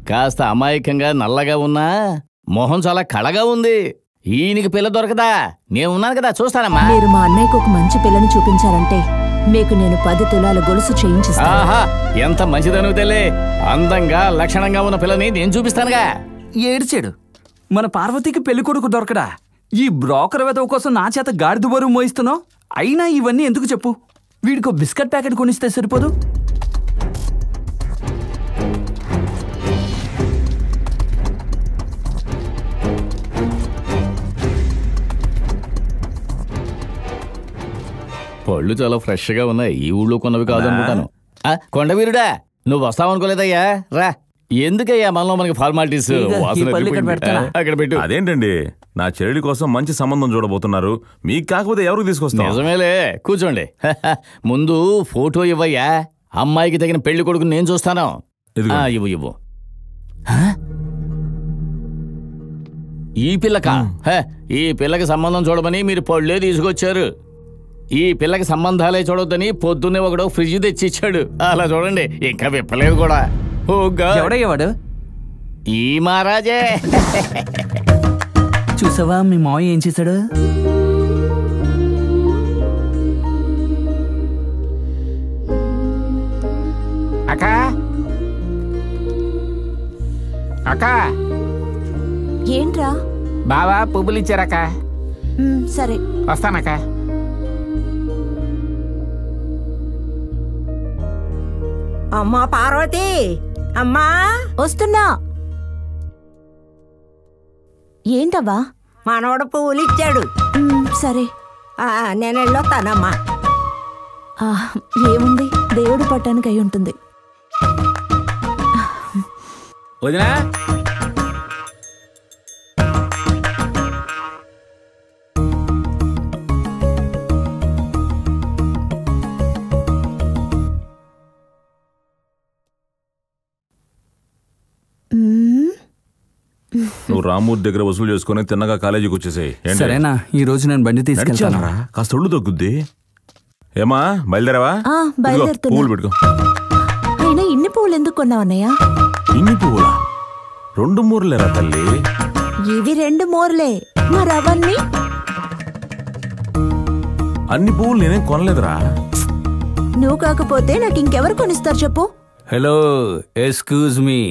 కాస్త అమాయకంగా నల్లగా ఉన్నా మొహం చాలా కళగా ఉంది. ఈయనకి పిల్ల దొరకదా? నేనున్నాను కదా, చూస్తానమ్మా. మీరు మా అన్నయ్యకు ఒక మంచి పిల్లని చూపించారంటే మీకు నేను 10 తులాల గొలుసు చేయించిస్తాను. ఆహా, ఎంత మంచిదనువు తెలే. అందంగా లక్షణంగా ఉన్న పిల్లని నేను చూపిస్తానుగా. ఏడ్చాడు. మన పార్వతికి పెళ్లి కొడుకు దొరకడా? ఈ బ్రోకర్ వెదవ కోసం నా చేత గాడిద బరువు మోయిస్తున్నావు. అయినా ఇవన్నీ ఎందుకు చెప్పు? వీడికో బిస్కెట్ ప్యాకెట్ కొనిస్తే సరిపోదు? పళ్ళు చాలా ఫ్రెష్ గా ఉన్నాయి. ఈ ఊళ్ళో కొన్నవి కాదనుకుంటాను. కొండవీరుడా, నువ్వు వస్తావనుకోలేదయ్యా. రా. ఎందుకయ్యా మనలో మనకి ఫార్మాలిటీస్? అక్కడ పెట్టు. అదేంటండి, నా చెల్లి కోసం మంచి సంబంధం చూడబోతున్నారు. మీకు కాకపోతే ఎవరికి తీసుకొస్తా? నిజమేలే, కూర్చోండి. ముందు ఫోటో ఇవ్వయ్యా. అమ్మాయికి తగిన పెళ్లి కొడుకు నేను చూస్తాను. ఇవ్వు. ఈ పిల్లకా? ఈ పిల్లకి సంబంధం చూడమని మీరు పళ్ళే తీసుకొచ్చారు. ఈ పిల్లకి సంబంధాలే చూడొద్దని పొద్దున్నే ఒకడు ఫ్రిడ్జ్ తెచ్చిచ్చాడు. అలా చూడండి, ఇంకా విప్పలేదు కూడా. ఎవడయ్యేవాడు? ఈ మహారాజే. చూసావా మీ మావయ్య ఏం చేశాడు? అక్కా అక్కా, ఏంట్రా? బావా పువ్వులు ఇచ్చారక్క. సరే వస్తానక్క. అమ్మా పార్వతి, అమ్మా వస్తున్నా. ఏంటవ్వా? మనోడు పువ్వులు ఇచ్చాడు. సరే నేను వెళ్ళొస్తానమ్మా. ఏముంది, దేవుడు పట్టానికి అయి ఉంటుంది. వదినా, నువ్వు రామూర్తి దగ్గర వసూలు చేసుకుని తిన్నగా కాలేజీకి వచ్చేసాయి. సరేనా, ఈ రోజు నేను బండి తీసుకెళ్తాను. కాస్త ఒళ్ళు తగ్గుద్ది. ఏమా బయలుదేరావా? పువ్వులు పెట్టుకో. అయినా ఇన్ని పువ్వులు ఎందుకు కొన్నావు అన్నయ్య? ఇన్ని పువ్వులా? 2 మూరలేరా తల్లి? ఇవి 2 మూరలే, మరి అవన్నీ? అన్ని పువ్వులు నేనేం కొనలేదురా. నువ్వు కాకపోతే నాకు ఇంకెవరు కొనిస్తారు చెప్పు? Hello, excuse me.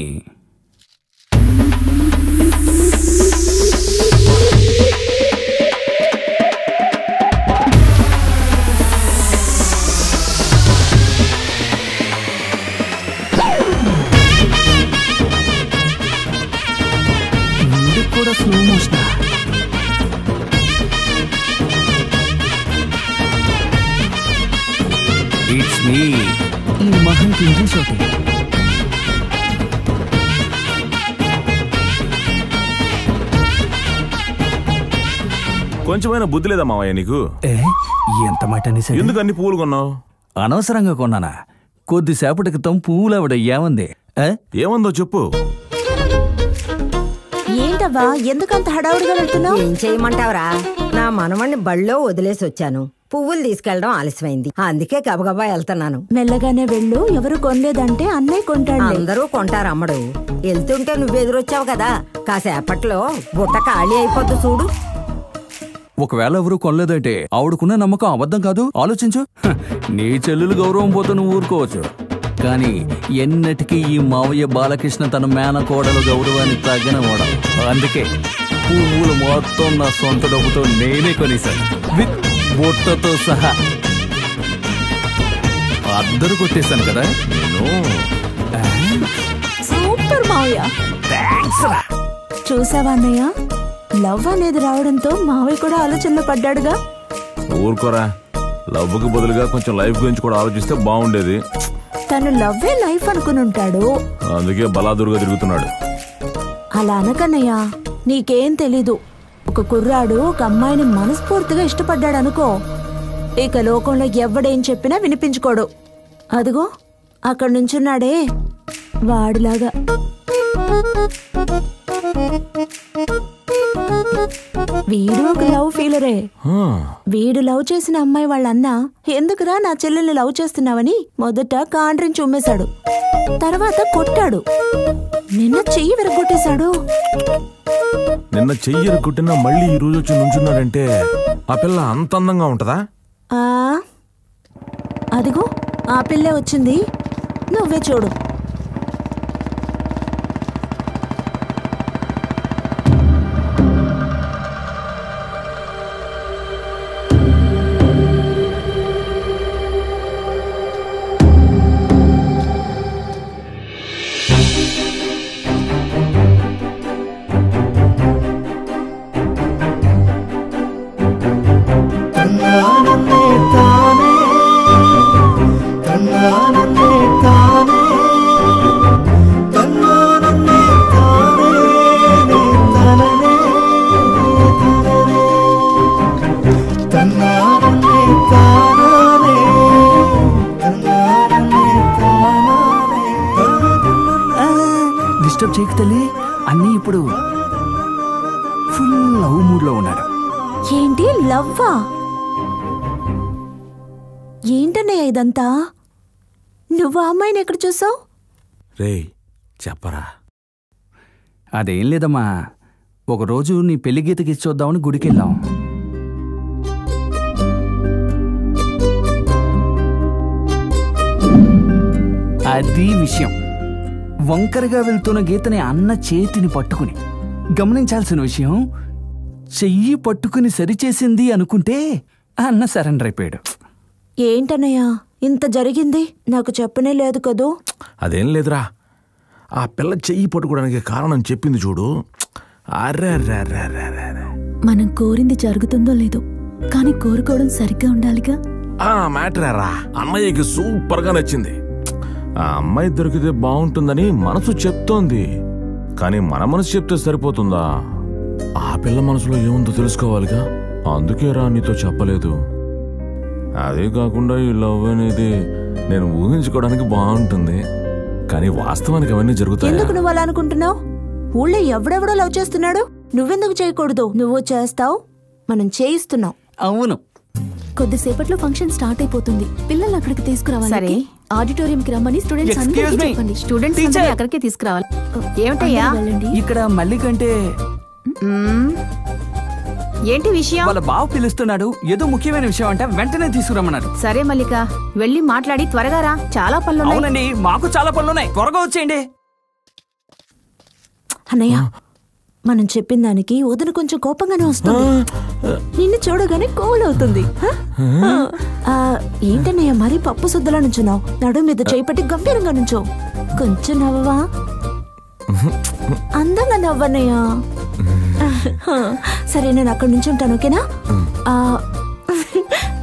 కూడా స్లో మోషన్. It's me. ఈ మహంకి ఇంగ్లీష్ ఒకటి. కొంచెమైనా బుద్ధి లేదా మావయ్య నీకు? ఎంత మాట అనేసి. ఎందుకు అన్ని పువ్వులు కొన్నావు? అనవసరంగా కొన్నానా? కొద్దిసేపటి క్రితం పువ్వులు ఆవిడ ఏమంది? ఏమందో చెప్పు. ఏంటవ్వా, ఎందుకంత హడావుడిగా వెళ్తున్నావు? ఏం చేయమంటావురా, నా మనవణ్ణి బళ్ళో వదిలేసి వచ్చాను. పువ్వులు తీసుకెళ్లడం ఆలస్యమైంది, అందుకే గబగబా వెళ్తున్నాను. మెల్లగానే వెళ్ళు, ఎవరు కొనలేదంటే అన్నయ్య కొంటాడు. అందరూ కొంటారు అమ్మడు. వెళ్తుంటే నువ్వెదురొచ్చావు కదా, కాసేపట్లో బుట్ట ఖాళీ అయిపోద్దు చూడు. ఒకవేళ ఎవరు కొనలేదంటే ఆవిడకున్న నమ్మకం అబద్ధం కాదు. ఆలోచించు. నీ చెల్లెలు గౌరవం పోతే నువ్వు ఊరుకోవచ్చు, కానీ ఎన్నటికీ ఈ మావయ్య బాలకృష్ణ తన మేనకోడలు గౌరవాన్ని తగ్గనవాడు. అందుకే పువ్వులు మొత్తం నా సొంత డబ్బుతో నేనే కొనేశాను, విత్ బొట్టతో సహా. అందరూ కొట్టేశాను కదా నేను. సూపర్ మావయ్య. చూసావా అన్నయ్య, లవ్ అనేది రావడంతో మావయ్య కూడా ఆలోచనలో పడ్డాడుగా. ఊరుకోరా, లవ్కి బదులుగా కొంచెం లైఫ్ గురించి కూడా ఆలోచిస్తే బాగుండేది. తను లవ్వే లైఫ్ అనుకుని ఉంటాడు, అందుకే బలాదురుగా తిరుగుతున్నాడు. అలా అనకన్నయ్యా, నీకేం తెలీదు. ఒక కుర్రాడు ఒక అమ్మాయిని మనస్ఫూర్తిగా ఇష్టపడ్డాడు అనుకో, ఇక లోకంలో ఎవడేం చెప్పినా వినిపించుకోడు. అదిగో అక్కడ నుంచున్నాడే వాడిలాగా. వీడు ఒక లవ్ ఫీలరే. వీడు లవ్ చేసిన అమ్మాయి వాళ్ళన్న ఎందుకురా నా చెల్లెల్ని లవ్ చేస్తున్నావని మొదట కాండ్రించి ఉమ్మేశాడు, తర్వాత కొట్టాడు, నిన్న చెయ్యి విరగొట్టేశాడు. నిన్న చెయ్యి విరగొట్టినా మళ్ళీ ఈ రోజు వచ్చి నుంచున్నాడంటే ఆ పిల్ల అంత అందంగా ఉంటదా? అదిగో ఆ పిల్లే వచ్చింది, నువ్వే చూడు. డిస్టర్బ్ చేయకు తల్లి, అన్నీ ఇప్పుడు ఫుల్ లవ్ మూడ్ లో ఉన్నాడు. ఏంటి లవ్వా? ఏంటన్నయ్య ఇదంతా? నువ్వు ఆ అమ్మాయిని ఎక్కడ చూసావు? రేయ్ చెప్పరా. అదేం లేదమ్మా, ఒకరోజు నీ పెళ్లి గీతకి ఇచ్చొద్దామని గుడికి వెళ్ళాం. అది విషయం. వంకరగా వెళ్తున్న గీతని అన్న చేతిని పట్టుకుని, గమనించాల్సిన విషయం, చెయ్యి పట్టుకుని సరిచేసింది అనుకుంటే అన్న సరెండర్ అయిపోయాడు. ఏంటన్నయ్య ఇంత జరిగింది? నాకు చెప్పనే లేదు కదూ. అదేం లేదురా, ఆ పిల్ల చెయ్యి పట్టుకోవడానికి కారణం చెప్పింది చూడు. అరే మనం కోరింది జరుగుతుందో లేదో, కానీ కోరుకోవడం సరిగ్గా ఉండాలిగా. ఆ మ్యాటరేరా అన్నయ్యకి సూపర్ గా నచ్చింది. ఆ అమ్మాయి దొరికితే బాగుంటుందని మనసు చెప్తోంది, కానీ మన మనసు చెప్తే సరిపోతుందా? ఆ పిల్ల మనసులో ఏముందో తెలుసుకోవాలిగా. అందుకే రా నీతో చెప్పలేదు. అదే కాకుండా ఈ లవ్ అనేది నేను ఊహించుకోవడానికి బాగుంటుంది, కానీ వాస్తవానికి అవన్నీ జరుగుతాయి. ఎందుకు నువ్వు అలా అనుకుంటున్నావు? ఊళ్ళో ఎవడెవడో లవ్ చేస్తున్నాడు, నువ్వెందుకు చేయకూడదు? నువ్వు చేస్తావు, మనం చేయిస్తున్నావు. అవును, కొద్దిసేపట్లో ఫంక్షన్ స్టార్ట్ అయిపోతుంది. పిల్లలు అక్కడికి తీసుకురావాలి. సరే, ఆడిటోరియం కి రమ్మని స్టూడెంట్స్ అందరికీ చెప్పండి. స్టూడెంట్స్ అందరినీ అక్కడికే తీసుకురావాలి. ఏమిటయ్యా ఇక్కడ మళ్ళీ కంటే ఏంటి విషయం? వాళ్ళ బావ పిలుస్తున్నాడు, ఏదో ముఖ్యమైన విషయం అంటే వెంటనే తీసుకురమ్మన్నారు. సరే మల్లిక, వెళ్ళి మాట్లాడి త్వరగా రా, చాలా పనులు. అవునండి, మాకు చాలా పనులున్నాయి, త్వరగా వచ్చేయండి. అన్నయ్య, మనం చెప్పిన దానికి వదిన కొంచెం కోపంగానే వస్తుంది. నిన్ను చూడగానే కోల్ అవుతుంది. ఏంటన్నయ్య మరీ పప్పు సుద్దలా నుంచున్నావు? నడు మీద చేపట్టి గంభీరంగా నుంచో. కొంచెం నవ్వవా? అందంగా నవ్వన్నయ్యా. సరే, నేను అక్కడి నుంచి ఉంటాను, ఓకేనా?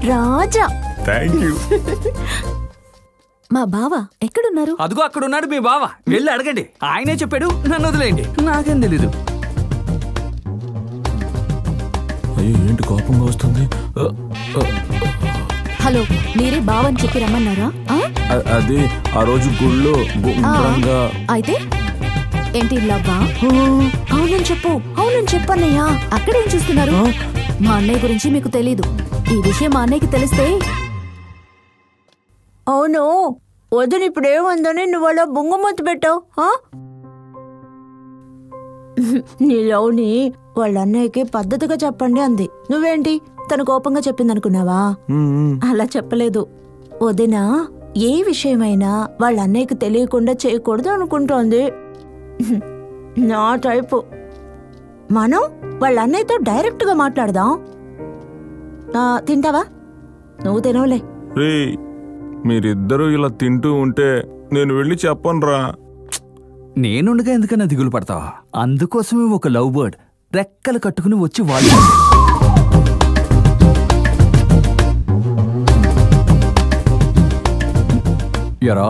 రాజా. మా బావ ఎక్కడున్నారు? అదిగో అక్కడున్నాడు మీ బావ, వెళ్ళి అడగండి. ఆయనే చెప్పాడు, నన్ను వదిలేయండి, నాకేం తెలీదు. అయ్యో ఏంటి కోపంగా వస్తుంది? హలో, మీరే బావని చెప్పి రమ్మన్నారా? అది ఆ రోజు గుళ్ళో అయితే ఏంటి లవ్వా? అవునని చెప్పు, అవునని చెప్పన్నయ్యా. అక్కడేం చూస్తున్నారు? మా అన్నయ్య గురించి మీకు తెలీదు. ఈ విషయం మా అన్నయ్యకి తెలిస్తే. అవును, వదిన ఇప్పుడు ఏమందని నువ్వు అలా బొంగమొత్తు పెట్టావు? నీ లవ్ని వాళ్ళ అన్నయ్యకి పద్ధతిగా చెప్పండి అంది. నువ్వేంటి తను కోపంగా చెప్పిందనుకున్నావా? అలా చెప్పలేదు. వదిన ఏ విషయమైనా వాళ్ళ అన్నయ్యకి తెలియకుండా చేయకూడదు అనుకుంటోంది. నా టైపు. మనం వాళ్ళ అన్నయ్యతో డైరెక్ట్ గా మాట్లాడదాం. తింటావా? నువ్వు తినవులే. మీరిద్దరూ ఇలా తింటూ ఉంటే నేను వెళ్ళి చెప్పనురా. నేనుండగా ఎందుకన్నా దిగులు పడతావా? అందుకోసమే ఒక లవ్ బర్డ్ రెక్కలు కట్టుకుని వచ్చి వాళ్ళు. ఎరా,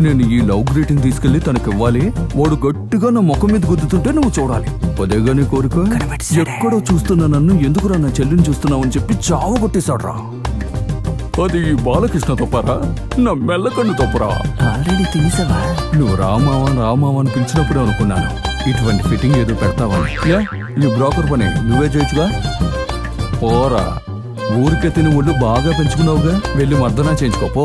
నేను ఈ లవ్ గ్రీటింగ్ తీసుకెళ్లి తనకివ్వాలి. వాడు గట్టిగా నా ముఖం మీద గుద్దుతుంటే నువ్వు చూడాలి. అదేగా నీ కోరిక? ఎక్కడో చూస్తున్నా నన్ను, ఎందుకురా నా చెల్లిని చూస్తున్నావు అని చెప్పి చావు కొట్టేశాడు రా. అది ఈ బాలకృష్ణ తప్పరా? నా మెల్లకన్ను తప్పురా. ఆల్రెడీ తినేసావా? నువ్వు రామావా రామావా అని పిలిచినప్పుడే అనుకున్నాను ఇటువంటి ఫిట్టింగ్ ఏదో పెడతావా? ఈ బ్రోకర్ పని నువ్వే చేయొచ్చుగా. పోరా, ఊరికే తిని ఒళ్ళు బాగా పెంచుకున్నావుగా, వెళ్ళి మర్దనా చేయించుకోపో.